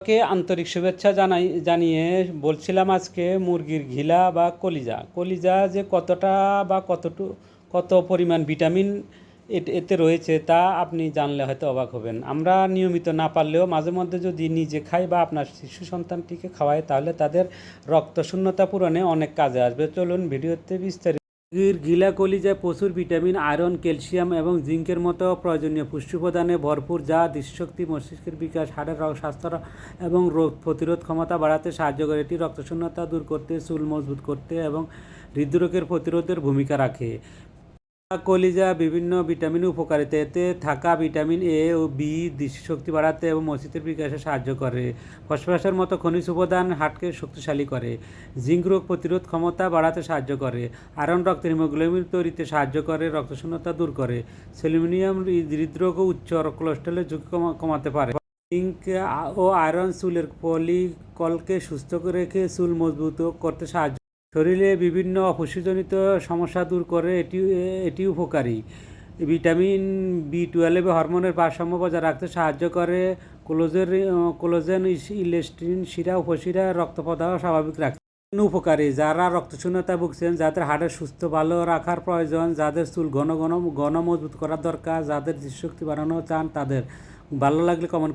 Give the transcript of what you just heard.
কে আন্তরিক শুভেচ্ছা জানিয়ে বলছিলাম আজকে মুরগির ঘিলা বা কলিজা কলিজা যে কতটা বা কত পরিমাণ ভিটামিন এতে রয়েছে তা আপনি জানলে হয়তো অবাক হবেন। আমরা নিয়মিত না পারলেও মাঝে মধ্যে যদি নিজে খাই বা আপনার শিশু সন্তানটিকে খাওয়াই তাহলে তাদের রক্ত শূন্যতা পূরণে অনেক কাজে আসবে। চলুন ভিডিওতে বিস্তারিত। মুরগির গিলা কলিজায় প্রচুর ভিটামিন, আয়রন, ক্যালসিয়াম এবং জিঙ্কের মতো প্রয়োজনীয় পুষ্টি উপাদানে ভরপুর, যা দৃষ্টিশক্তি, মস্তিষ্কের বিকাশ, হাড়ের স্বাস্থ্য এবং রোগ প্রতিরোধ ক্ষমতা বাড়াতে সাহায্য করে। এটি রক্তশূন্যতা দূর করতে, চুল মজবুত করতে এবং হৃদরোগের প্রতিরোধের ভূমিকা রাখে। কলিজা বিভিন্ন ভিটামিনের উপকারিতা। এতে থাকা ভিটামিন এ ও বি দৃষ্টিশক্তি বাড়াতে এবং মস্তিষ্কের বিকাশে সাহায্য করে। ফসফরাসের মতো খনিজ উপাদান হার্টকে শক্তিশালী করে। জিঙ্ক রোগ প্রতিরোধ ক্ষমতা বাড়াতে সাহায্য করে। আয়রন রক্তের হিমোগ্লোবিন তৈরিতে সাহায্য করে, রক্তশূন্যতা দূর করে। সেলেনিয়াম হৃদরোগ ও উচ্চ কোলেস্টেরলের ঝুঁকি কমাতে পারে। জিঙ্ক ও আয়রন চুলের ফলিকলকে সুস্থ রেখে চুল মজবুত করতে সাহায্য। শরীরে বিভিন্ন অপুষ্টিজনিত সমস্যা দূর করে, এটি উপকারী। ভিটামিন বি12 হরমোনের ভারসাম্য বজায় রাখতে সাহায্য করে। কোলাজেন, ইলাস্টিন শিরা, উপশিরা রক্ত প্রবাহ স্বাভাবিক রাখে। উপকারী যারা রক্তশূন্যতা ভুগছেন, যাদের হাড়ের সুস্থ ভালো রাখার প্রয়োজন, যাদের চুল ঘন মজবুত করার দরকার, যাদের দৃষ্টিশক্তি বাড়ানো চান, তাদের ভালো লাগলে কমেন্ট